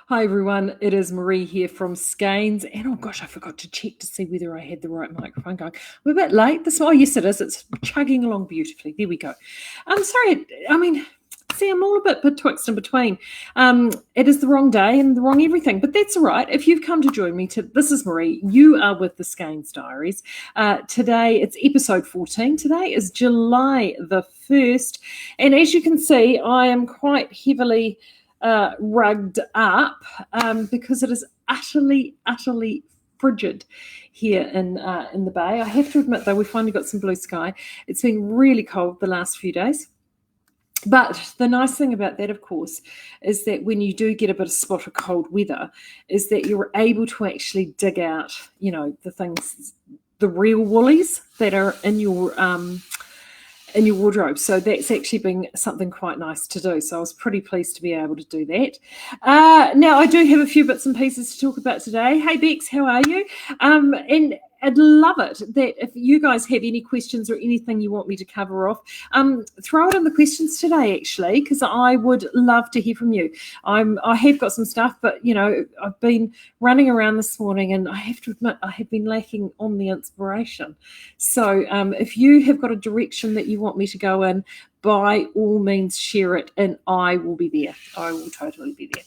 Hi everyone, it is Marie here from Skeinz, and oh gosh, I forgot to check to see whether I had the right microphone going. I'm a bit late this morning. Oh, yes it is, it's chugging along beautifully. There we go. I'm sorry, I'm all a bit betwixt and between. It is the wrong day and the wrong everything, but that's all right. If you've come to join me, this is Marie. You are with the Skeinz Diaries. Today, it's episode 14. Today is July the 1st, and as you can see, I am quite heavily rugged up because it is utterly frigid here in the bay. I have to admit, though, we finally got some blue sky. It's been really cold the last few days. But the nice thing about that, of course, is that when you do get a bit of spot of cold weather, is that you're able to actually dig out, the things, the real woolies that are in your wardrobe. So that's actually been something quite nice to do. So I was pretty pleased to be able to do that. Now, I do have a few bits and pieces to talk about today. Hey, Bex, how are you? And I'd love it that if you guys have any questions or anything you want me to cover off, throw it in the questions today, actually, because I would love to hear from you. I have got some stuff, but, I've been running around this morning and I have to admit I have been lacking on the inspiration. So if you have got a direction that you want me to go in, by all means share it and I will be there. I will totally be there.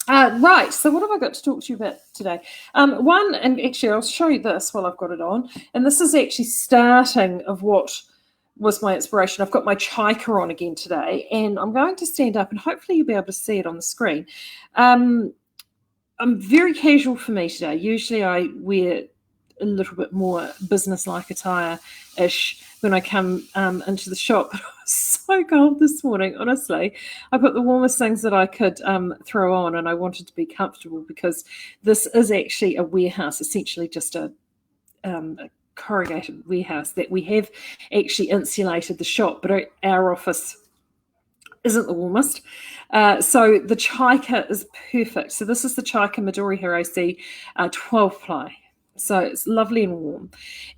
Right, so what have I got to talk to you about today? One, and actually I'll show you this while I've got it on, and this is actually starting of what was my inspiration. I've got my chika on again today, and I'm going to stand up and hopefully you'll be able to see it on the screen. I'm very casual for me today. Usually I wear a little bit more business-like attire-ish when I come into the shop. But it was so cold this morning, honestly. I put the warmest things that I could throw on, and I wanted to be comfortable because this is actually a warehouse, essentially just a corrugated warehouse that we have actually insulated the shop, but our office isn't the warmest. So the chika is perfect. So this is the chika Midori Hirose 12 ply. So it's lovely and warm.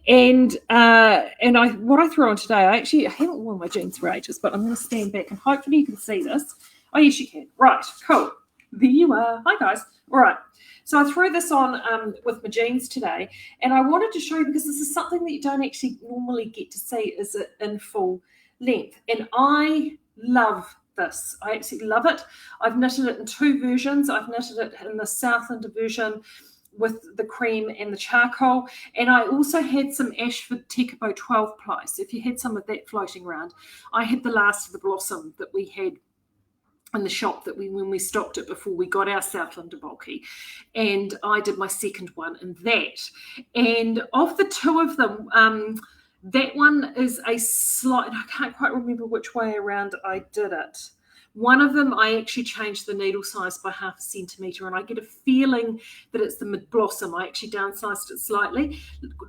And what I threw on today, I haven't worn my jeans for ages, but I'm going to stand back and hopefully you can see this. Oh, yes, you can. Right, cool. There you are. Hi, guys. All right. So I threw this on with my jeans today, and I wanted to show you because this is something that you don't actually normally get to see is it in full length. And I love this. I absolutely love it. I've knitted it in two versions. I've knitted it in the Southlander version with the cream and the charcoal, and I also had some Ashford Tekabo 12 ply. So if you had some of that floating around, I had the last of the blossom that we had in the shop that when we stocked it before we got our Southlander bulky, and I did my second one in that. And of the two of them, that one is a slight, I can't quite remember which way around I did it. One of them, I actually changed the needle size by 0.5 centimetre, and I get a feeling that it's the mid-blossom. I actually downsized it slightly,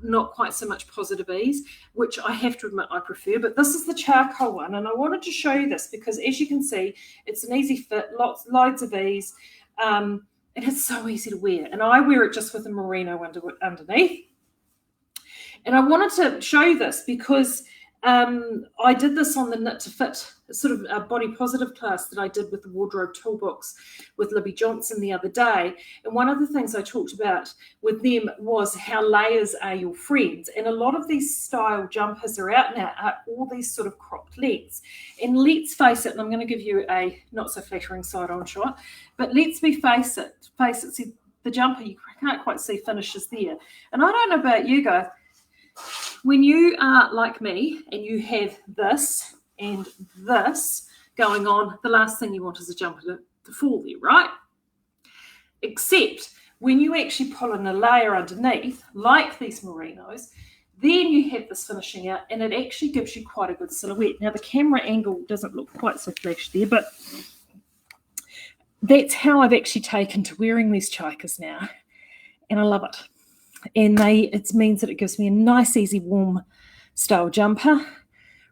not quite so much positive ease, which I have to admit I prefer. But this is the charcoal one, and I wanted to show you this because, as you can see, it's an easy fit, loads of ease, and it's so easy to wear. And I wear it just with a merino underneath. And I wanted to show you this because I did this on the Knit to Fit sort of a body positive class that I did with the Wardrobe Toolbox with Libby Johnson the other day. And one of the things I talked about with them was how layers are your friends. And a lot of these style jumpers are out now are all these sort of cropped lengths. And let's face it, and I'm going to give you a not so flattering side on shot, but let's face it, see the jumper, you can't quite see finishes there. And I don't know about you guys, when you are like me and you have this and this going on, the last thing you want is a jumper to fall there, right? Except when you actually pull in a layer underneath, like these merinos, then you have this finishing out and it actually gives you quite a good silhouette. Now, the camera angle doesn't look quite so flash there, but that's how I've actually taken to wearing these chikas now, and I love it. And it means that it gives me a nice, easy, warm style jumper.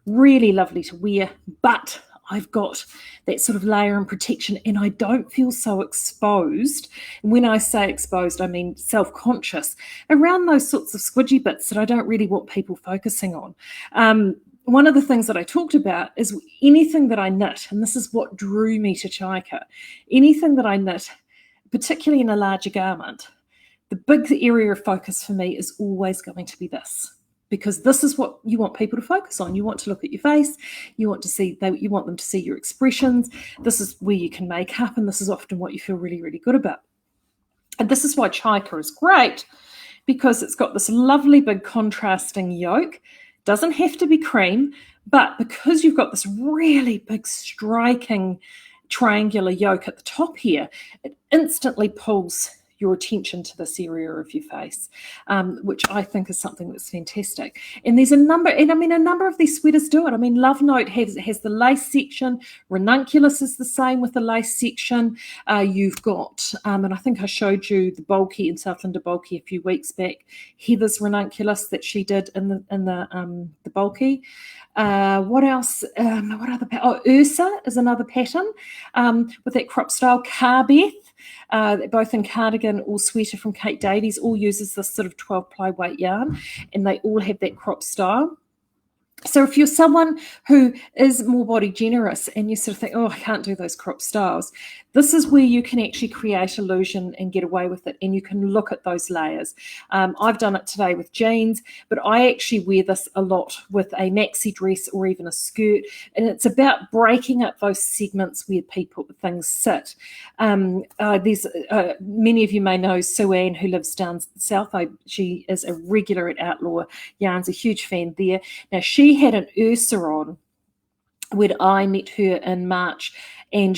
Really lovely to wear, but I've got that sort of layer and protection and I don't feel so exposed. And when I say exposed, I mean self-conscious around those sorts of squidgy bits that I don't really want people focusing on. One of the things that I talked about is anything that I knit, and this is what drew me to Chika, anything that I knit particularly in a larger garment, the big area of focus for me is always going to be this, because this is what you want people to focus on. You want to look at your face, you want them to see your expressions. This is where you can make up, and this is often what you feel really, really good about. And this is why Chika is great, because it's got this lovely big contrasting yoke. Doesn't have to be cream, but because you've got this really big striking triangular yoke at the top here, it instantly pulls your attention to this area of your face, which I think is something that's fantastic. And there's a number of these sweaters do it. I mean, Love Note has the lace section. Ranunculus is the same with the lace section. You've got, and I think I showed you the bulky in Southlander bulky a few weeks back. Heather's ranunculus that she did in the bulky. What else? What other? Ursa is another pattern with that crop style. Carbeth, both in cardigan or sweater from Kate Davies, all uses this sort of 12-ply weight yarn, and they all have that crop style. So if you're someone who is more body generous and you sort of think, oh, I can't do those crop styles, this is where you can actually create illusion and get away with it, and you can look at those layers. I've done it today with jeans, but I actually wear this a lot with a maxi dress or even a skirt, and it's about breaking up those segments where things sit. There's many of you may know Sue Ann, who lives down south. She is a regular at Outlaw Yarns, a huge fan there. Now, she had an Ursa on when I met her in March, and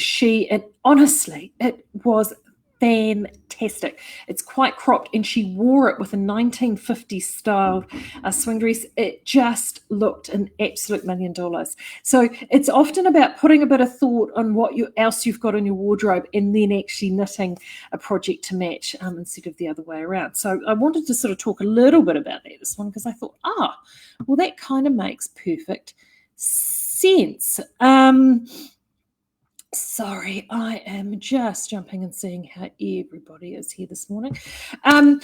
honestly, it was fantastic. It's quite cropped, and she wore it with a 1950s style swing dress. It just looked an absolute $1 million. So it's often about putting a bit of thought on what else you've got in your wardrobe, and then actually knitting a project to match instead of the other way around. So I wanted to sort of talk a little bit about that this one, because I thought, well, that kind of makes perfect sense. Sorry, I am just jumping and seeing how everybody is here this morning. I'm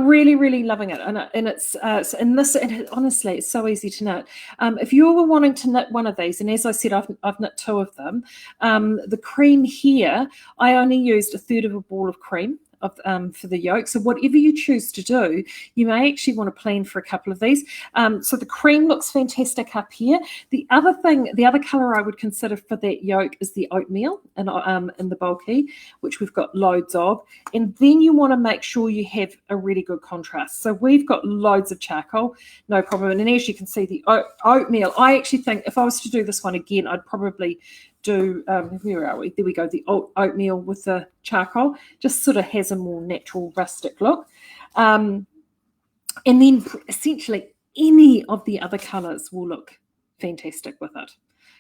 really, really loving it, and it's honestly, it's so easy to knit. If you were wanting to knit one of these, and as I said, I've knit 2 of them. The cream here, I only used 1/3 of a ball of cream for the yoke. So whatever you choose to do, you may actually want to plan for a couple of these. So the cream looks fantastic up here. The other color I would consider for that yoke is the oatmeal in the bulky, which we've got loads of. And then you want to make sure you have a really good contrast. So we've got loads of charcoal, no problem. And as you can see, the oatmeal, I actually think if I was to do this one again, I'd probably do, where are we? There we go, the oatmeal with the charcoal. Just sort of has a more natural rustic look. And then essentially any of the other colours will look fantastic with it.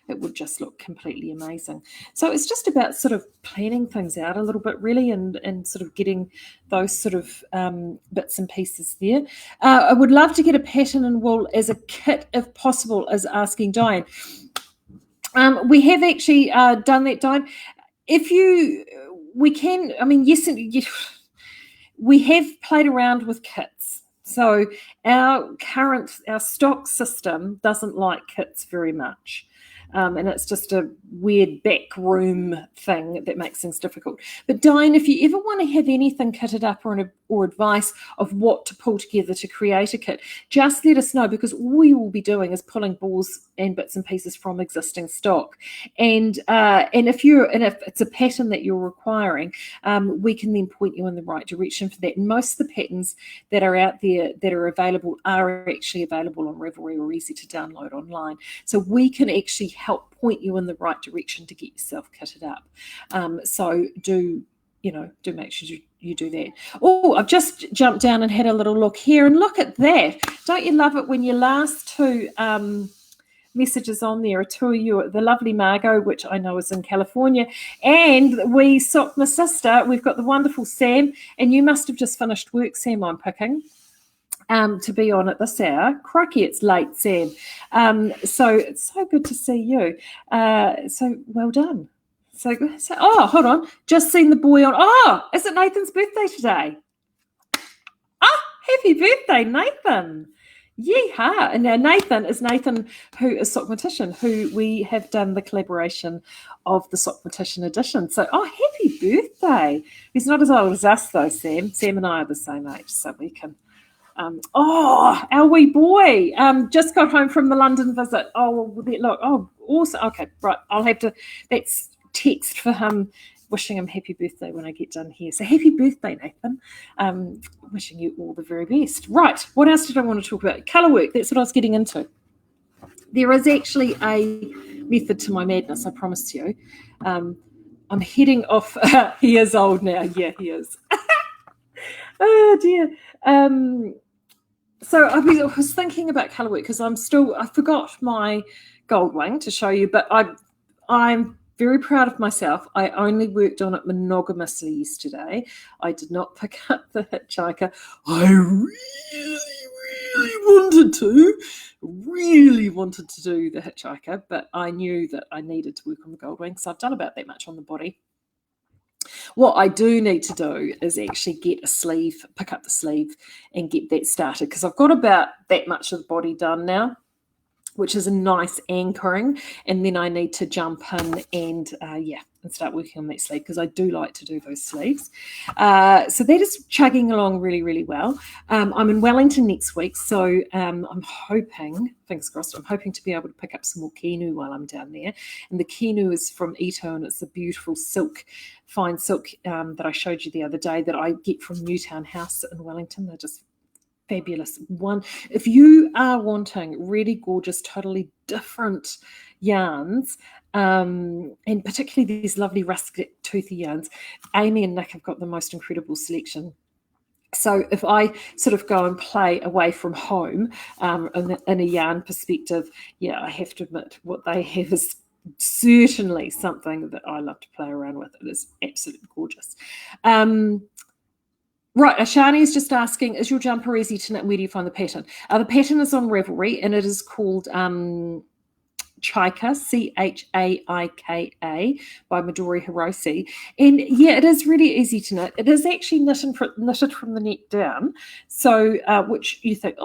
It would just look completely amazing. So it's just about sort of planning things out a little bit, really, and sort of getting those sort of bits and pieces there. I would love to get a pattern in wool as a kit if possible, is asking Diane. We have actually done that, Diane. We have played around with kits. So our stock system doesn't like kits very much. And it's just a weird back room thing that makes things difficult. But Diane, if you ever want to have anything kitted up or advice of what to pull together to create a kit, just let us know, because all we will be doing is pulling balls and bits and pieces from existing stock. And if it's a pattern that you're requiring, we can then point you in the right direction for that. And most of the patterns that are out there that are available are actually available on Ravelry or easy to download online. So we can actually help point you in the right direction to get yourself kitted up. So do make sure you do that. Oh, I've just jumped down and had a little look here, and look at that. Don't you love it when your last 2 messages on there are 2 of you, the lovely Margot, which I know is in California, and we socked my sister. We've got the wonderful Sam, and you must have just finished work, Sam, I'm picking. To be on at this hour. Crikey, it's late, Sam. So it's so good to see you. So well done. So hold on. Just seen the boy on. Oh, is it Nathan's birthday today? Oh, happy birthday, Nathan. Yeehaw! And now Nathan, who is Sockmatician, who we have done the collaboration of the Sockmatician edition. So, happy birthday! He's not as old as us, though, Sam. Sam and I are the same age, so we can. Our wee boy just got home from the London visit. Look, awesome. Okay, right. I'll have to. That's text for him, wishing him happy birthday when I get done here. So happy birthday, Nathan. Wishing you all the very best. Right. What else did I want to talk about? Colorwork. That's what I was getting into. There is actually a method to my madness, I promise you. I'm heading off. He is old now. Yeah, he is. Oh, dear. So I was thinking about colorwork because I forgot my gold wing to show you, but I'm very proud of myself. I only worked on it monogamously yesterday. I did not pick up the hitchhiker. I really wanted to do the hitchhiker, but I knew that I needed to work on the gold wing, so I've done about that much on the body. What I do need to do is actually get a sleeve, pick up the sleeve and get that started, because I've got about that much of the body done now, which is a nice anchoring, and then I need to jump in and start working on that sleeve, because I do like to do those sleeves. So that is chugging along really, really well. I'm in Wellington next week, so I'm hoping, fingers crossed, I'm hoping to be able to pick up some more kinu while I'm down there. And the kinu is from Ito, and it's a beautiful silk, fine silk that I showed you the other day that I get from Newtown House in Wellington. They're just fabulous. One, if you are wanting really gorgeous, totally different yarns, and particularly these lovely russet toothy yarns, Amy and Nick have got the most incredible selection. So if I sort of go and play away from home in a yarn perspective, I have to admit what they have is certainly something that I love to play around with. It is absolutely gorgeous. Right, Ashani is just asking, is your jumper easy to knit? Where do you find the pattern? The pattern is on Ravelry, and it is called Chaika, Chaika, by Midori Hiroshi. And it is really easy to knit. It is actually knitted from the neck down. So, which you think,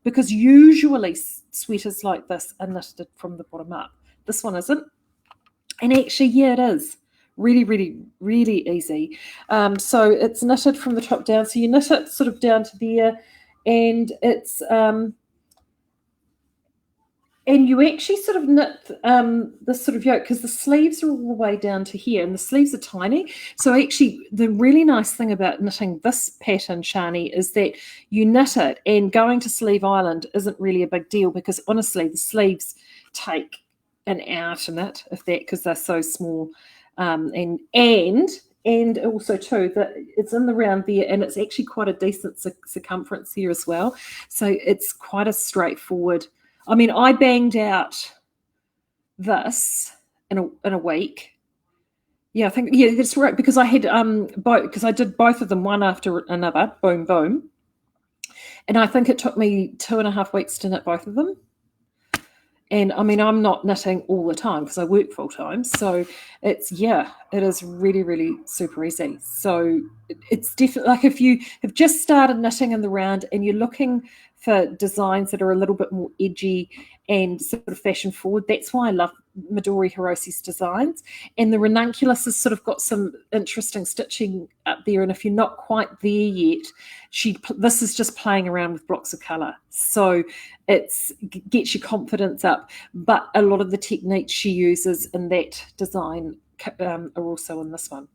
because usually sweaters like this are knitted from the bottom up. This one isn't. And actually, it is. Really, really, really easy. So it's knitted from the top down. So you knit it sort of down to there, and it's and you actually sort of knit this sort of yoke, because the sleeves are all the way down to here, and the sleeves are tiny. So actually, the really nice thing about knitting this pattern, Shani, is that you knit it, and going to Sleeve Island isn't really a big deal, because honestly, the sleeves take an hour to knit, if that, because they're so small. And also too that it's in the round there, and it's actually quite a decent circumference here as well. So it's quite a straightforward. I mean, I banged out this in a week. Yeah, I think that's right, because I had because I did both of them one after another, boom, boom, and I think it took me 2.5 weeks to knit both of them. And I mean, I'm not knitting all the time because I work full time. So it is really, really super easy. So it's definitely, like, if you have just started knitting in the round and you're looking for designs that are a little bit more edgy and sort of fashion forward, that's why I love Midori Hiroshi's designs. And the ranunculus has sort of got some interesting stitching up there. And if you're not quite there yet, this is just playing around with blocks of colour. So it gets your confidence up. But a lot of the techniques she uses in that design are also in this one.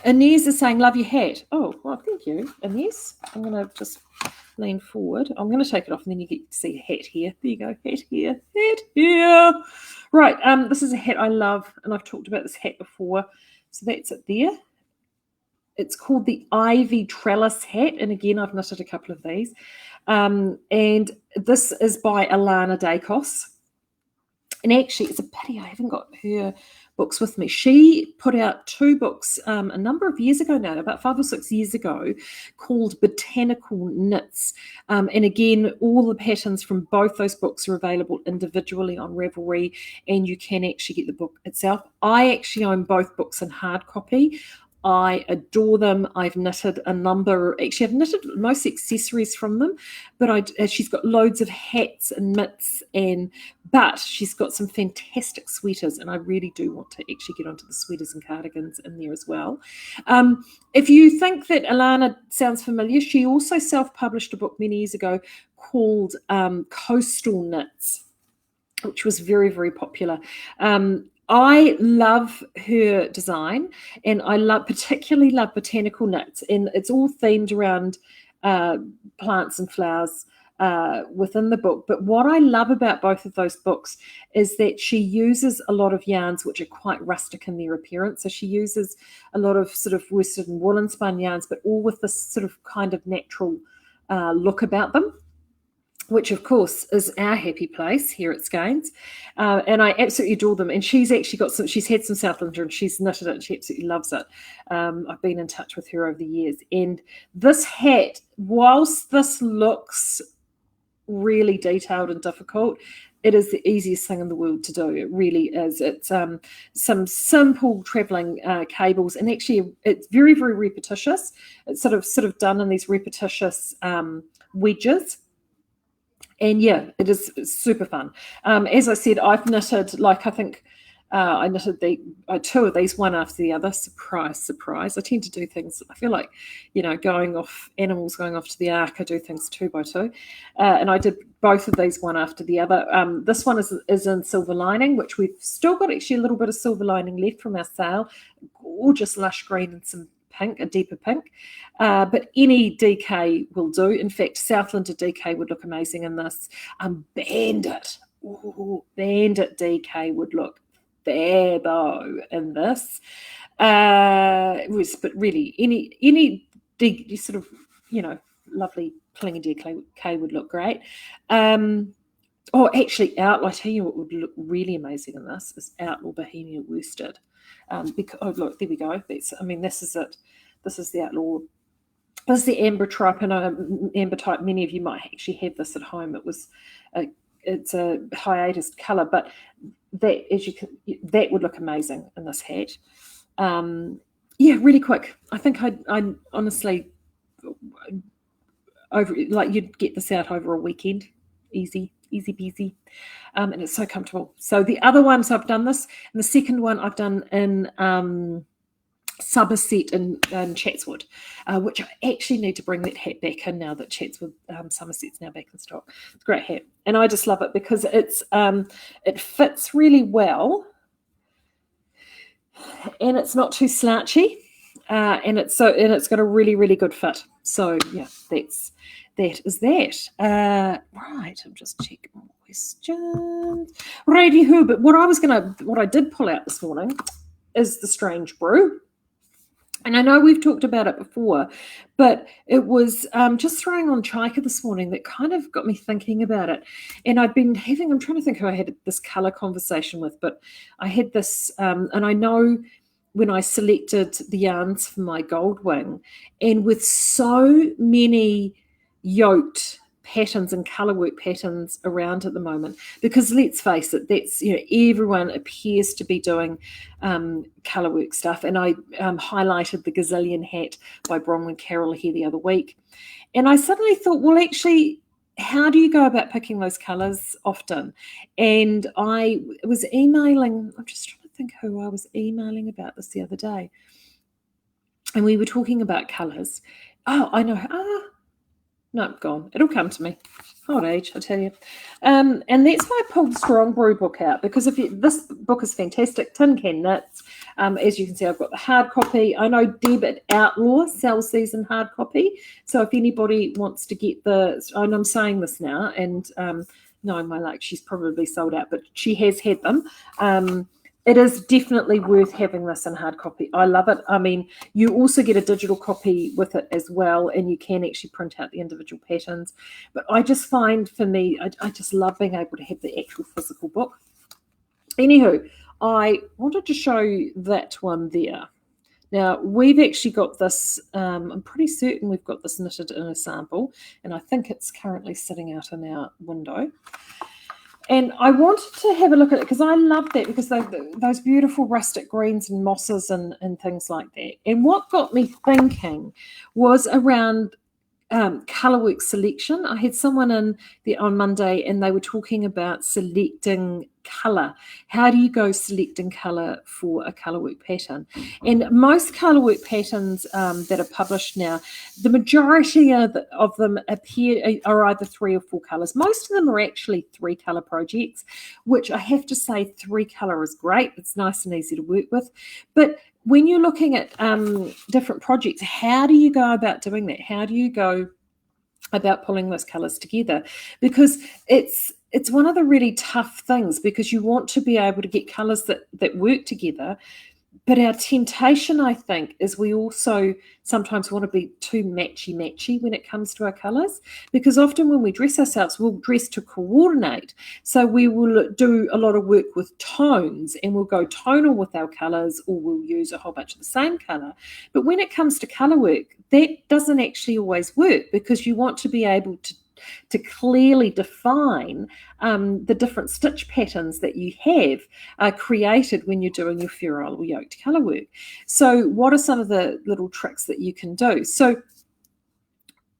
Inez is saying, love your hat. Oh, well, thank you, Inez. I'm going to just lean forward. I'm going to take it off, and then you get to see a hat here. There you go, hat here, hat here. Right, this is a hat I love, and I've talked about this hat before. So that's it there. It's called the Ivy Trellis hat, and again, I've knitted a couple of these. And this is by Alana Dacos. And actually, it's a pity I haven't got her books with me. She put out 2 books a number of years ago now, about 5 or 6 years ago, called Botanical Knits. And again, all the patterns from both those books are available individually on Ravelry, and you can actually get the book itself. I actually own both books in hard copy. I adore them. I've knitted a number. Actually, I've knitted most accessories from them, but she's got loads of hats and mitts, but she's got some fantastic sweaters, and I really do want to actually get onto the sweaters and cardigans in there as well. If you think that Alana sounds familiar, she also self-published a book many years ago called Coastal Knits, which was very, very popular. I love her design, and I particularly love botanical knits, and it's all themed around plants and flowers within the book. But what I love about both of those books is that she uses a lot of yarns which are quite rustic in their appearance. So she uses a lot of sort of worsted and woolen spun yarns, but all with this sort of kind of natural look about them, which of course is our happy place here at Skeinz. And I absolutely adore them. And she's actually she's had some Southlander and she's knitted it and she absolutely loves it. I've been in touch with her over the years. And this hat, whilst this looks really detailed and difficult, it is the easiest thing in the world to do. It really is. It's some simple traveling cables, and actually it's very, very repetitious. It's sort of done in these repetitious wedges. And yeah, it is super fun. As I said, I've knitted, like I think I knitted two of these, one after the other. Surprise, surprise. I tend to do things, I feel like, animals going off to the ark, I do things 2 by 2. And I did both of these one after the other. This one is in silver lining, which we've still got actually a little bit of silver lining left from our sale. Gorgeous lush green and some pink, a deeper pink. But any DK will do. In fact, Southlander DK would look amazing in this. Bandit. Ooh, Bandit DK would look fabo in this. But really, any sort of, lovely clingy DK would look great. Actually, I tell you what would look really amazing in this is Outlaw Bohemia worsted. Look, there we go. This is it. This is the Outlaw. This is the amber type, and amber type. Many of you might actually have this at home. It's a hiatus colour, but that would look amazing in this hat. Really quick. I think I honestly you'd get this out over a weekend, easy peasy, and it's so comfortable. So the other ones I've done this, and the second one I've done in Somerset and Chatswood, which I actually need to bring that hat back in now that Chatswood Somerset's now back in stock. It's a great hat, and I just love it because it fits really well, and it's not too slouchy, and it's got a really, really good fit. So yeah, that is that. Right, I'm just checking more questions. Righty-hoo, but what I did pull out this morning is the Strange Brew. And I know we've talked about it before, but it was just throwing on Chaika this morning that kind of got me thinking about it. And I'm trying to think who I had this colour conversation with, but I had this, and I know when I selected the yarns for my Goldwing, and with so many yoked patterns and colorwork patterns around at the moment, because let's face it, that's everyone appears to be doing colorwork stuff. And I highlighted the Gazillion hat by Bronwyn Carroll here the other week, and I suddenly thought, well, actually, how do you go about picking those colors often? And I was emailing, I'm just trying to think who I was emailing about this the other day, and we were talking about colors. Oh, I know. No, gone. It'll come to me. Old age, I tell you. And that's why I pulled the Strong Brew book out, because this book is fantastic. Tin Can Knits. As you can see, I've got the hard copy. I know Deb at Outlaw sells these in hard copy. So if anybody wants to get and I'm saying this now, and knowing my luck, she's probably sold out, but she has had them. It is definitely worth having this in hard copy. I love it. I mean, you also get a digital copy with it as well, and you can actually print out the individual patterns. But I just find, for me, I just love being able to have the actual physical book. Anywho, I wanted to show you that one there. Now, we've actually got this, I'm pretty certain we've got this knitted in a sample, and I think it's currently sitting out in our window. And I wanted to have a look at it because I love that, because those beautiful rustic greens and mosses and things like that. And what got me thinking was around colorwork selection. I had someone in there on Monday and they were talking about selecting color. How do you go selecting color for a colorwork pattern? And most colorwork patterns that are published now, the majority of them are either 3 or 4 colors. Most of them are actually 3 color projects, which I have to say 3 color is great. It's nice and easy to work with. But when you're looking at different projects, how do you go about doing that? How do you go about pulling those colors together? Because it's one of the really tough things, because you want to be able to get colors that work together. But our temptation, I think, is we also sometimes want to be too matchy when it comes to our colours, because often when we dress ourselves, we'll dress to coordinate. So we will do a lot of work with tones, and we'll go tonal with our colours, or we'll use a whole bunch of the same colour. But when it comes to colour work, that doesn't actually always work, because you want to be able to clearly define the different stitch patterns that you have created when you're doing your ferrule or yoked colour work. So what are some of the little tricks that you can do? So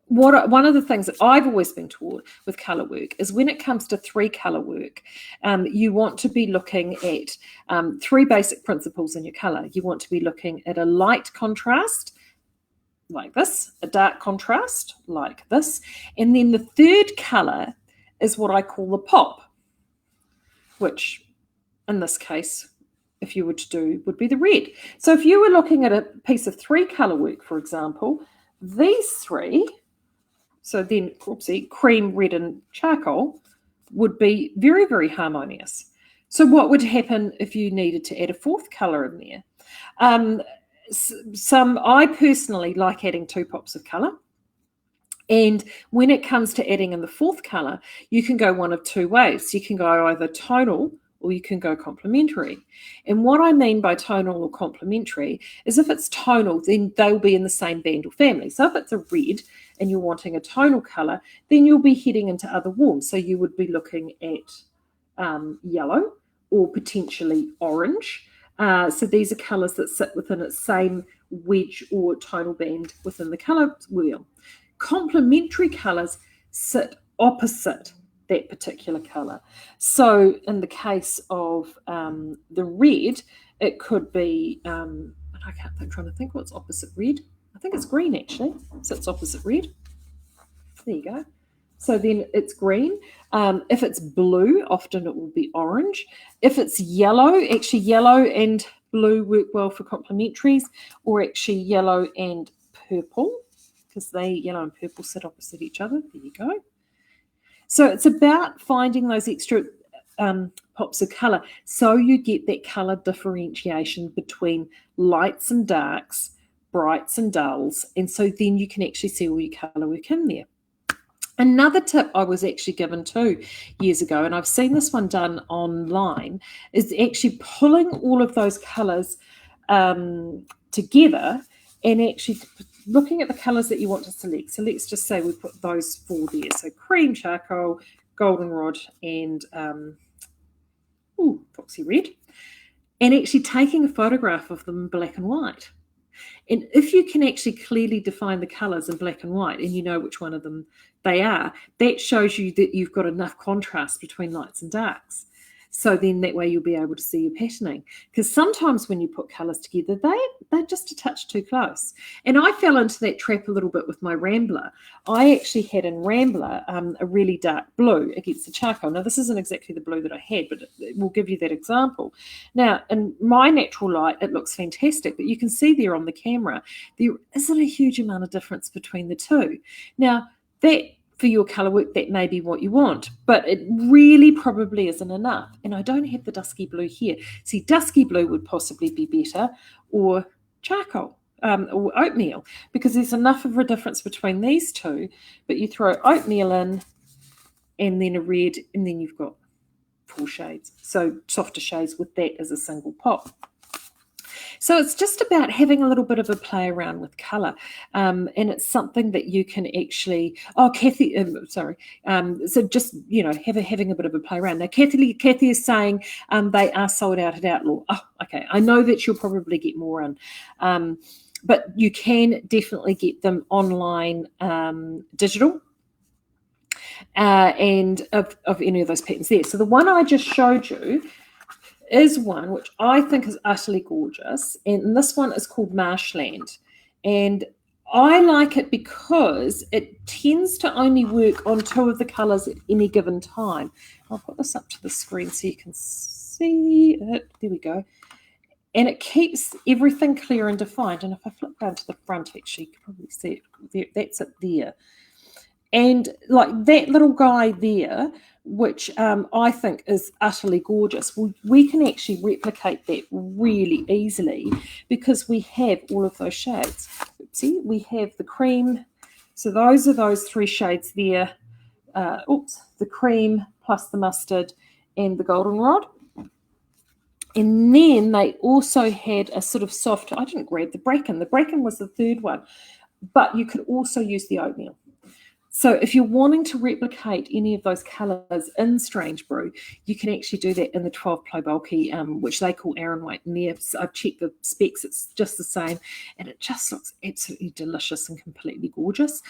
one of the things that I've always been taught with colour work is when it comes to 3 colour work, you want to be looking at 3 basic principles in your colour. You want to be looking at a light contrast, like this, a dark contrast like this, and then the third color is what I call the pop, which in this case, if you were to do, would be the red. So if you were looking at a piece of 3 color work, for example, these 3, so then oopsie, cream, red and charcoal, would be very, very harmonious. So what would happen if you needed to add a 4th color in there? I personally like adding 2 pops of colour, and when it comes to adding in the 4th colour, you can go one of 2 ways. You can go either tonal or you can go complementary. And what I mean by tonal or complementary is, if it's tonal, then they'll be in the same band or family. So if it's a red and you're wanting a tonal colour, then you'll be heading into other warms. So you would be looking at yellow or potentially orange. So these are colours that sit within its same wedge or tonal band within the colour wheel. Complementary colours sit opposite that particular colour. So in the case of the red, it could be, I'm trying to think what's opposite red. I think it's green actually, so it's opposite red. There you go. So then it's green. If it's blue, often it will be orange. If it's yellow, actually yellow and blue work well for complementaries, or actually yellow and purple, because yellow and purple sit opposite each other. There you go. So it's about finding those extra pops of colour, so you get that colour differentiation between lights and darks, brights and dulls, and so then you can actually see all your colour work in there. Another tip I was actually given 2 years ago, and I've seen this one done online, is actually pulling all of those colours together and actually looking at the colours that you want to select. So let's just say we put those 4 there. So cream, charcoal, goldenrod, and foxy red. And actually taking a photograph of them in black and white. And if you can actually clearly define the colours in black and white, and you know which one of them they are, that shows you that you've got enough contrast between lights and darks. So then that way you'll be able to see your patterning. Because sometimes when you put colours together, they're just a touch too close. And I fell into that trap a little bit with my Rambler. I actually had in Rambler a really dark blue against the charcoal. Now, this isn't exactly the blue that I had, but it will give you that example. Now, in my natural light, it looks fantastic, but you can see there on the camera, there isn't a huge amount of difference between the two. Now, that for your colour work, that may be what you want, but it really probably isn't enough. And I don't have the dusky blue here. See, dusky blue would possibly be better, or charcoal or oatmeal, because there's enough of a difference between these two. But you throw oatmeal in and then a red, and then you've got 4 shades. So softer shades with that as a single pop. So it's just about having a little bit of a play around with colour, and it's something that you can actually. Oh, Kathy, sorry. So just having a bit of a play around. Now, Kathy is saying they are sold out at Outlaw. Oh, okay. I know that you'll probably get more in. But you can definitely get them online, digital, and of any of those patterns there. So the one I just showed you is one which I think is utterly gorgeous, and this one is called Marshland. And I like it because it tends to only work on 2 of the colours at any given time. I'll put this up to the screen so you can see it. There we go. And it keeps everything clear and defined. And if I flip down to the front, actually, you can probably see it. That's it there. And like that little guy there, which I think is utterly gorgeous, we can actually replicate that really easily because we have all of those shades. See, we have the cream. So those are those 3 shades there. The cream plus the mustard and the goldenrod. And then they also had a sort of soft, I didn't grab the bracken. The bracken was the 3rd one, but you could also use the oatmeal. So if you're wanting to replicate any of those colours in Strange Brew, you can actually do that in the 12 ply bulky, which they call Aran White. And there, I've checked the specs, it's just the same. And it just looks absolutely delicious and completely gorgeous.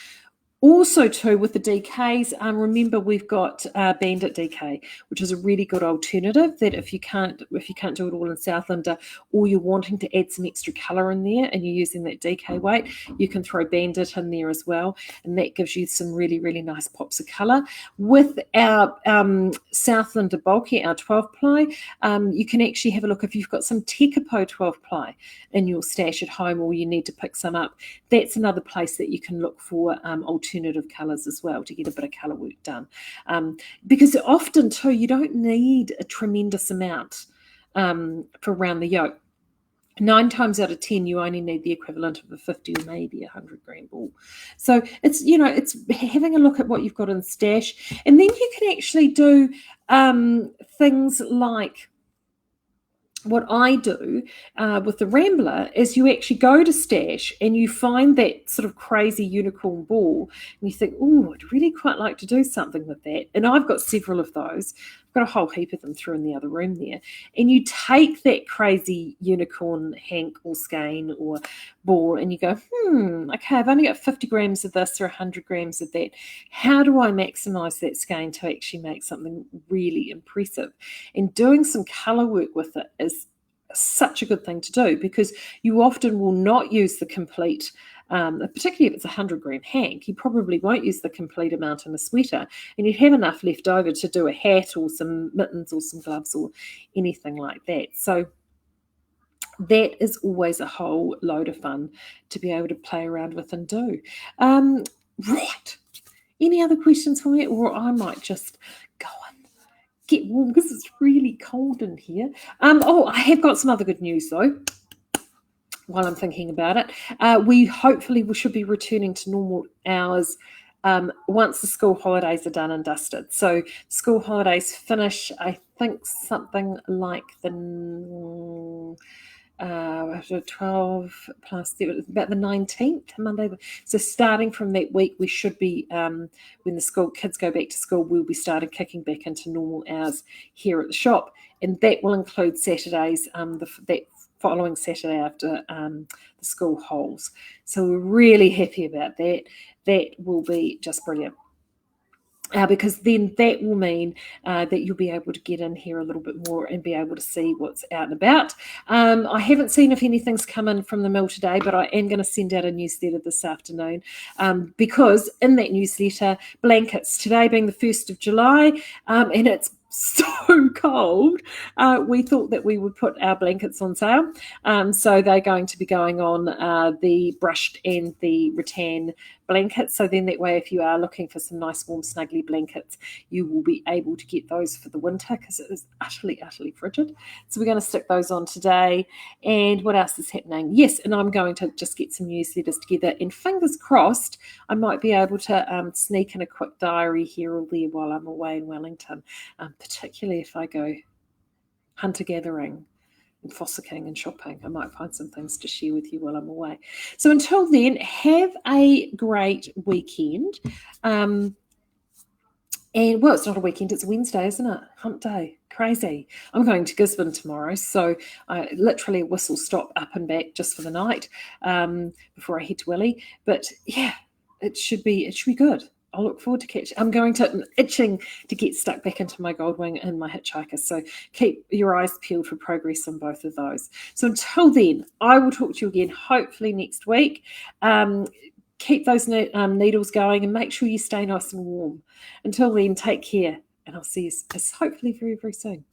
Also, too, with the DKs, remember we've got Bandit DK, which is a really good alternative. That if you can't do it all in Southlander, or you're wanting to add some extra colour in there, and you're using that DK weight, you can throw Bandit in there as well, and that gives you some really, really nice pops of colour. With our Southlander bulky, our 12 ply, you can actually have a look if you've got some Tekapo 12 ply in your stash at home, or you need to pick some up. That's another place that you can look for alternative colours as well to get a bit of colour work done. Because often too, you don't need a tremendous amount for around the yoke. 9 times out of 10, you only need the equivalent of a 50 or maybe 100 gram ball. So it's having a look at what you've got in stash, and then you can actually do things like what I do with the Rambler is you actually go to stash and you find that sort of crazy unicorn ball and you think, oh, I'd really quite like to do something with that. And I've got several of those. I've got a whole heap of them through in the other room there. And you take that crazy unicorn hank or skein or ball and you go, okay, I've only got 50 grams of this or 100 grams of that. How do I maximize that skein to actually make something really impressive? And doing some color work with it is such a good thing to do because you often will not use the complete, particularly if it's a 100 gram hank, you probably won't use the complete amount in a sweater, and you'd have enough left over to do a hat or some mittens or some gloves or anything like that. So that is always a whole load of fun to be able to play around with and do. Right. Any other questions for me? Or I might just go and get warm because it's really cold in here. I have got some other good news though. While I'm thinking about it, we should be returning to normal hours once the school holidays are done and dusted. So school holidays finish, I think, something like the 12 plus about the 19th, Monday. So starting from that week, we should be, when the kids go back to school, we'll be starting kicking back into normal hours here at the shop. And that will include Saturdays, that following Saturday after the school holds. So we're really happy about that. That will be just brilliant. Because then that will mean that you'll be able to get in here a little bit more and be able to see what's out and about. I haven't seen if anything's come in from the mill today, but I am going to send out a newsletter this afternoon because in that newsletter, blankets, today being the 1st of July, and it's so cold, we thought that we would put our blankets on sale. So they're going to be going on the brushed and the rattan blankets. So then that way, if you are looking for some nice warm snuggly blankets, you will be able to get those for the winter because it is utterly, utterly frigid. So we're going to stick those on today. And what else is happening? Yes, and I'm going to just get some newsletters together. And fingers crossed, I might be able to sneak in a quick diary here or there while I'm away in Wellington, particularly if I go hunter-gathering fossicking and shopping. I might find some things to share with you while I'm away. So until then, have a great weekend. And well, it's not a weekend, it's a Wednesday, isn't it? Hump day. Crazy. I'm going to Gisborne tomorrow, so I literally whistle stop up and back just for the night before I head to Willie. But yeah, it should be good. I'll look forward to catching. I'm itching to get stuck back into my Goldwing and my Hitchhiker. So keep your eyes peeled for progress on both of those. So until then, I will talk to you again, hopefully next week. Keep those needles going and make sure you stay nice and warm. Until then, take care, and I'll see you hopefully very, very soon.